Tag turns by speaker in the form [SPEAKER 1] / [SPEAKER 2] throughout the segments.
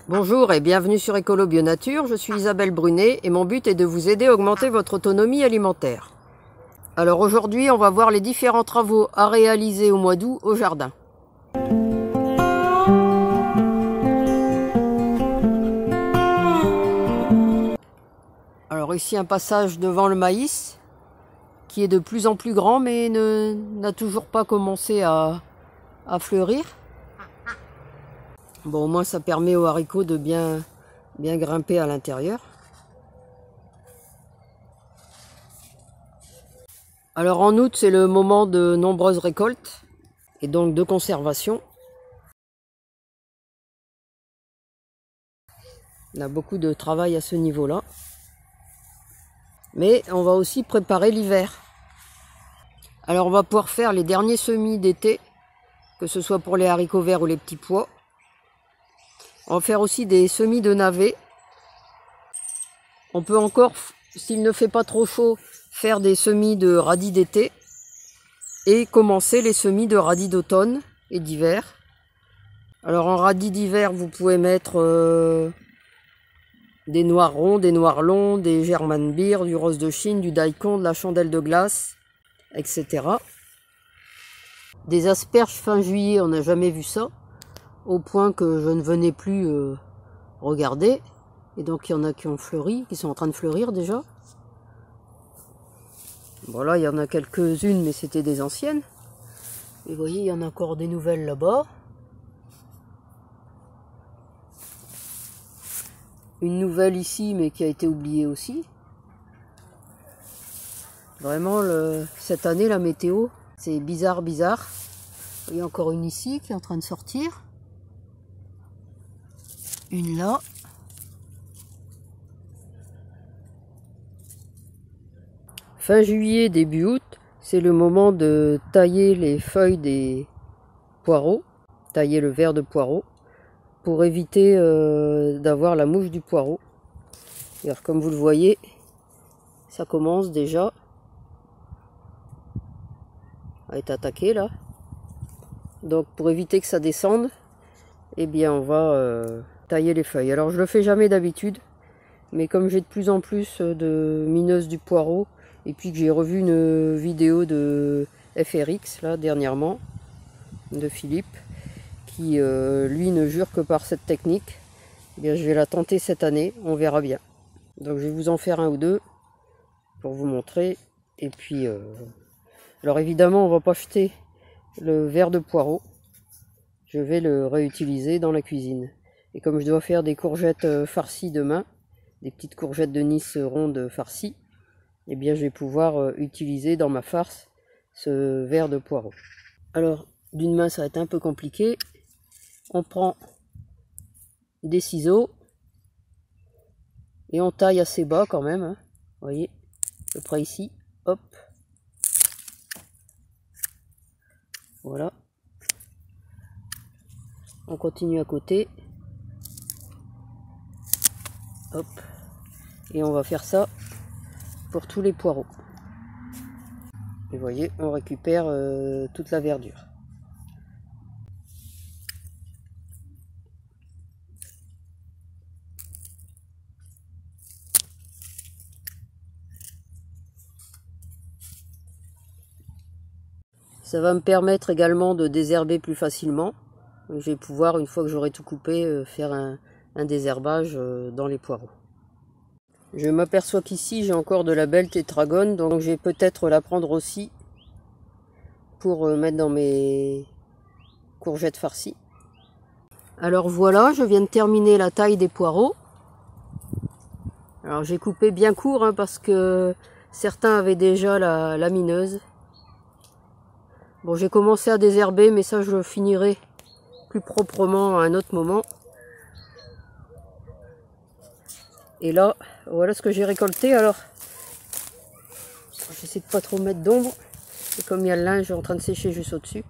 [SPEAKER 1] Bonjour et bienvenue sur Écolo Bio Nature, je suis Isabelle Brunet et mon but est de vous aider à augmenter votre autonomie alimentaire. Alors aujourd'hui on va voir les différents travaux à réaliser au mois d'août au jardin. Alors ici un passage devant le maïs qui est de plus en plus grand mais n'a toujours pas commencé à fleurir. Bon, au moins ça permet aux haricots de bien grimper à l'intérieur. Alors en août, c'est le moment de nombreuses récoltes et donc de conservation. On a beaucoup de travail à ce niveau-là. Mais on va aussi préparer l'hiver. Alors on va pouvoir faire les derniers semis d'été, que ce soit pour les haricots verts ou les petits pois. On va faire aussi des semis de navets. On peut encore, s'il ne fait pas trop chaud, faire des semis de radis d'été et commencer les semis de radis d'automne et d'hiver. Alors en radis d'hiver, vous pouvez mettre des noix ronds, des noix longs, des German Beer, du rose de Chine, du daikon, de la chandelle de glace, etc. Des asperges fin juillet, on n'a jamais vu ça, au point que je ne venais plus regarder. Et donc il y en a qui ont fleuri, qui sont en train de fleurir déjà. Bon là il y en a quelques-unes mais c'était des anciennes. Et vous voyez il y en a encore des nouvelles là-bas. Une nouvelle ici mais qui a été oubliée aussi. Vraiment cette année la météo c'est bizarre. Il y a encore une ici qui est en train de sortir. Une là. Fin juillet, début août, c'est le moment de tailler les feuilles des poireaux, tailler le verre de poireau, pour éviter d'avoir la mouche du poireau. Alors comme vous le voyez, ça commence déjà à être attaqué là. Donc pour éviter que ça descende, eh bien on va tailler les feuilles. Alors je le fais jamais d'habitude, mais comme j'ai de plus en plus de mineuses du poireau, et puis que j'ai revu une vidéo de FRX là dernièrement, de Philippe, qui lui ne jure que par cette technique, eh bien, je vais la tenter cette année, on verra bien. Donc je vais vous en faire un ou deux pour vous montrer. Et puis, alors évidemment on va pas jeter le verre de poireau, je vais le réutiliser dans la cuisine. Et comme je dois faire des courgettes farcies demain, des petites courgettes de Nice rondes farcies, eh bien je vais pouvoir utiliser dans ma farce ce verre de poireau. Alors d'une main ça va être un peu compliqué. On prend des ciseaux et on taille assez bas quand même, hein. Vous voyez, à peu près ici, hop. Voilà. On continue à côté. Hop. Et on va faire ça pour tous les poireaux. Et vous voyez, on récupère toute la verdure. Ça va me permettre également de désherber plus facilement. Je vais pouvoir, une fois que j'aurai tout coupé, faire un désherbage dans les poireaux. Je m'aperçois qu'ici j'ai encore de la belle tétragone, donc je vais peut-être la prendre aussi pour mettre dans mes courgettes farcies. Alors voilà, je viens de terminer la taille des poireaux. Alors j'ai coupé bien court hein, parce que certains avaient déjà la mineuse. Bon, j'ai commencé à désherber, mais ça je le finirai plus proprement à un autre moment. Et là, voilà ce que j'ai récolté. Alors, j'essaie de pas trop mettre d'ombre. Et comme il y a le linge en train de sécher juste au-dessus.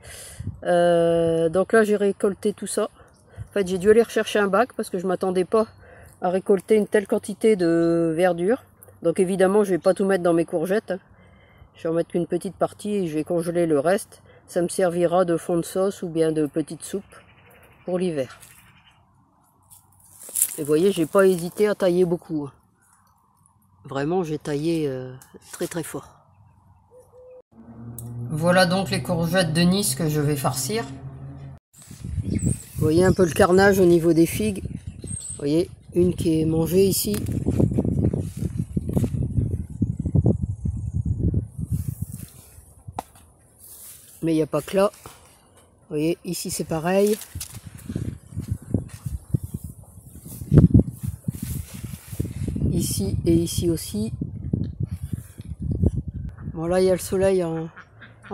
[SPEAKER 1] Donc là, j'ai récolté tout ça. En fait, j'ai dû aller rechercher un bac parce que je m'attendais pas à récolter une telle quantité de verdure. Donc évidemment, je vais pas tout mettre dans mes courgettes. Je vais en mettre qu'une petite partie et je vais congeler le reste. Ça me servira de fond de sauce ou bien de petite soupe pour l'hiver. Et vous voyez, j'ai pas hésité à tailler beaucoup. Vraiment, j'ai taillé très très fort. Voilà donc les courgettes de Nice que je vais farcir. Vous voyez un peu le carnage au niveau des figues. Vous voyez, une qui est mangée ici. Mais il n'y a pas que là. Vous voyez, ici c'est pareil. Ici et ici aussi. Bon là il y a le soleil en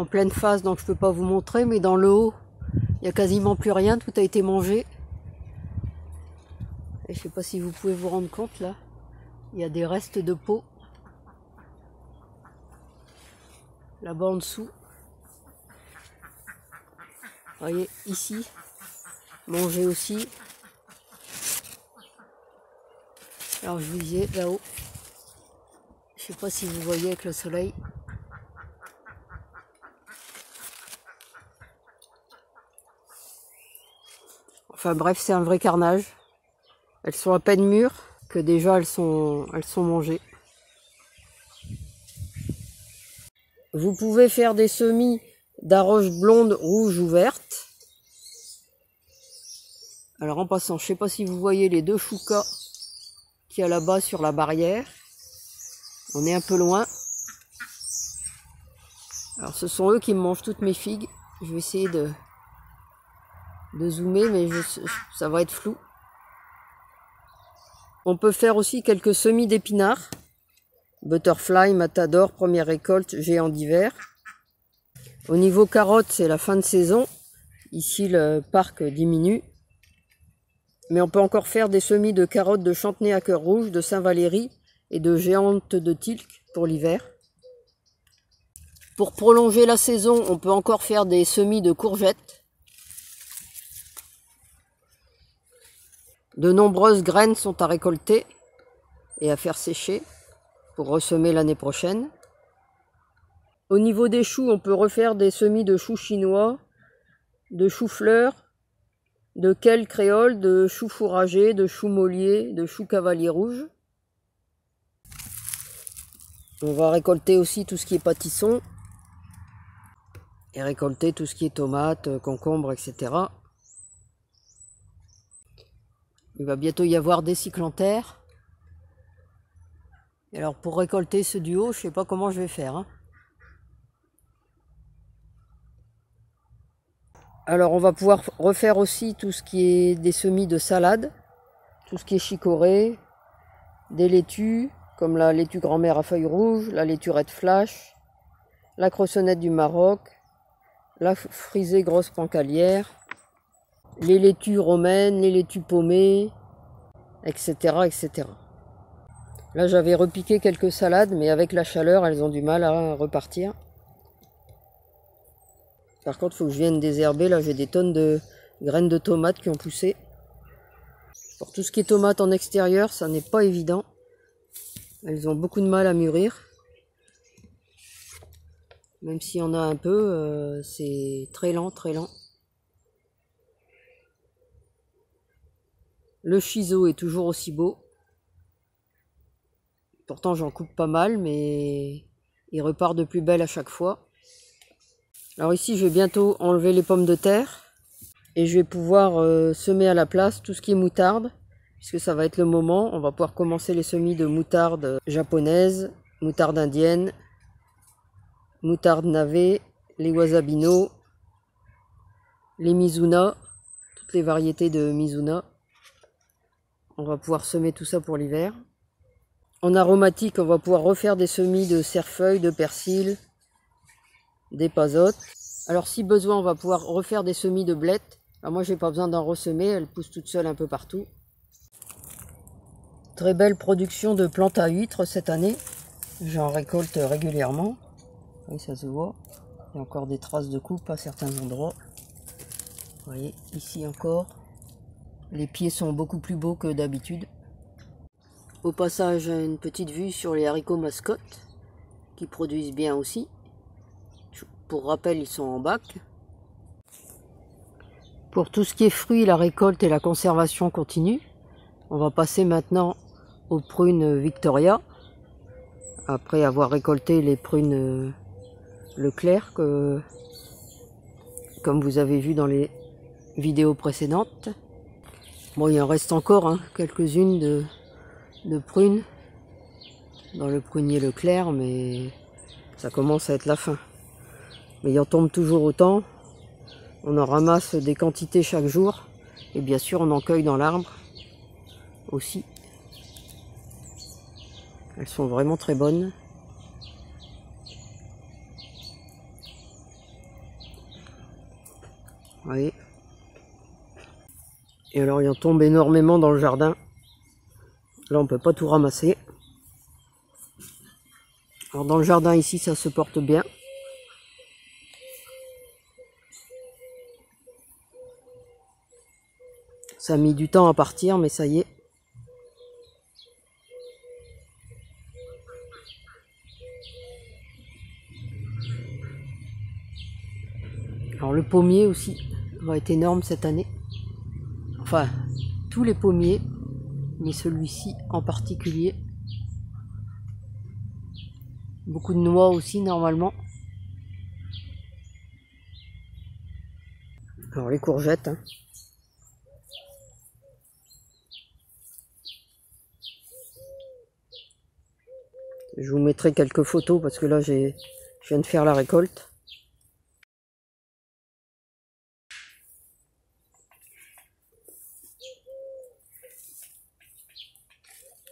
[SPEAKER 1] pleine face, donc je peux pas vous montrer, mais dans le haut, il n'y a quasiment plus rien, tout a été mangé. Et je sais pas si vous pouvez vous rendre compte là, il y a des restes de peau. Là-bas en dessous. Vous voyez, ici, mangé aussi. Alors je vous disais, là-haut, je sais pas si vous voyez avec le soleil. Enfin bref, c'est un vrai carnage. Elles sont à peine mûres, que déjà elles sont mangées. Vous pouvez faire des semis d'arroche blonde, rouge ou verte. Alors en passant, je sais pas si vous voyez les deux choucas qu'il y a là-bas sur la barrière. On est un peu loin. Alors ce sont eux qui me mangent toutes mes figues. Je vais essayer de zoomer, mais ça va être flou. On peut faire aussi quelques semis d'épinards. Butterfly, Matador, première récolte, géant d'hiver. Au niveau carottes, c'est la fin de saison. Ici, le parc diminue. Mais on peut encore faire des semis de carottes de Chantenay à cœur rouge, de Saint-Valéry et de géantes de Tilk pour l'hiver. Pour prolonger la saison, on peut encore faire des semis de courgettes. De nombreuses graines sont à récolter et à faire sécher pour ressemer l'année prochaine. Au niveau des choux, on peut refaire des semis de choux chinois, de choux-fleurs, de kale créole, de choux fourragés, de choux mollier, de choux cavalier rouge. On va récolter aussi tout ce qui est pâtisson et récolter tout ce qui est tomates, concombres, etc. Il va bientôt y avoir des cyclanthères. Et alors pour récolter ceux du haut, je sais pas comment je vais faire. Hein. Alors on va pouvoir refaire aussi tout ce qui est des semis de salade, tout ce qui est chicorée, des laitues, comme la laitue grand-mère à feuilles rouges, la laitue red flash, la croissonnette du Maroc, la frisée grosse pancalière, les laitues romaines, les laitues paumées, etc., etc. Là j'avais repiqué quelques salades, mais avec la chaleur, elles ont du mal à repartir. Par contre, il faut que je vienne désherber. Là, j'ai des tonnes de graines de tomates qui ont poussé. Pour tout ce qui est tomates en extérieur, ça n'est pas évident. Elles ont beaucoup de mal à mûrir. Même s'il y en a un peu, c'est très lent, très lent. Le chiso est toujours aussi beau. Pourtant, j'en coupe pas mal, mais il repart de plus belle à chaque fois. Alors ici, je vais bientôt enlever les pommes de terre et je vais pouvoir semer à la place tout ce qui est moutarde, puisque ça va être le moment. On va pouvoir commencer les semis de moutarde japonaise, moutarde indienne, moutarde navet, les wasabino, les mizuna, toutes les variétés de mizuna. On va pouvoir semer tout ça pour l'hiver. En aromatique, on va pouvoir refaire des semis de cerfeuil, de persil, d'épazote. Alors si besoin, on va pouvoir refaire des semis de blettes. Alors moi, j'ai pas besoin d'en ressemer, elles poussent toutes seules un peu partout. Très belle production de plantes à huîtres cette année. J'en récolte régulièrement. Oui, ça se voit. Il y a encore des traces de coupe à certains endroits. Vous voyez, ici encore. Les pieds sont beaucoup plus beaux que d'habitude. Au passage, une petite vue sur les haricots mascottes, qui produisent bien aussi. Pour rappel, ils sont en bac. Pour tout ce qui est fruits, la récolte et la conservation continue. On va passer maintenant aux prunes Victoria. Après avoir récolté les prunes Leclerc, comme vous avez vu dans les vidéos précédentes. Bon, il en reste encore hein, quelques-unes de prunes dans le prunier Leclerc, mais ça commence à être la fin. Mais il en tombe toujours autant. On en ramasse des quantités chaque jour. Et bien sûr, on en cueille dans l'arbre aussi. Elles sont vraiment très bonnes. Vous voyez. Et alors, il en tombe énormément dans le jardin. Là, on peut pas tout ramasser. Alors, dans le jardin ici, ça se porte bien. Ça a mis du temps à partir, mais ça y est. Alors le pommier aussi va être énorme cette année. Enfin, tous les pommiers, mais celui-ci en particulier. Beaucoup de noix aussi normalement. Alors les courgettes. Hein. Je vous mettrai quelques photos parce que là je viens de faire la récolte.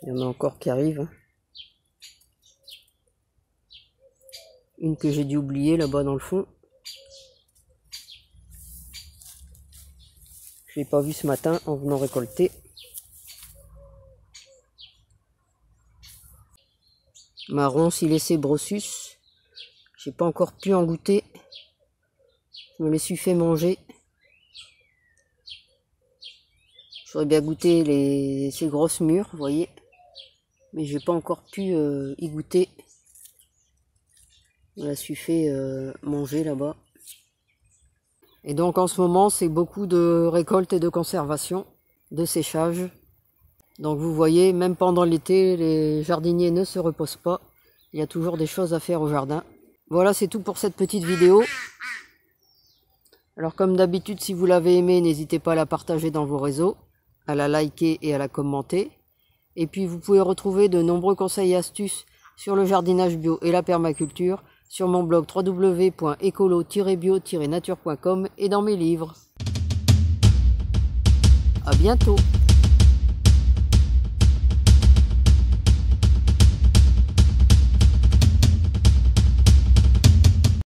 [SPEAKER 1] Il y en a encore qui arrivent. Une que j'ai dû oublier là-bas dans le fond. Je l'ai pas vue ce matin en venant récolter. Marron Silacea brossus. J'ai pas encore pu en goûter. Je me les suis fait manger. J'aurais bien goûté ces grosses mûres, vous voyez. Mais j'ai pas encore pu y goûter. Je me la suis fait manger là-bas. Et donc en ce moment, c'est beaucoup de récolte et de conservation, de séchage. Donc vous voyez, même pendant l'été, les jardiniers ne se reposent pas. Il y a toujours des choses à faire au jardin. Voilà, c'est tout pour cette petite vidéo. Alors comme d'habitude, si vous l'avez aimé, n'hésitez pas à la partager dans vos réseaux, à la liker et à la commenter. Et puis vous pouvez retrouver de nombreux conseils et astuces sur le jardinage bio et la permaculture sur mon blog www.ecolo-bio-nature.com et dans mes livres. À bientôt!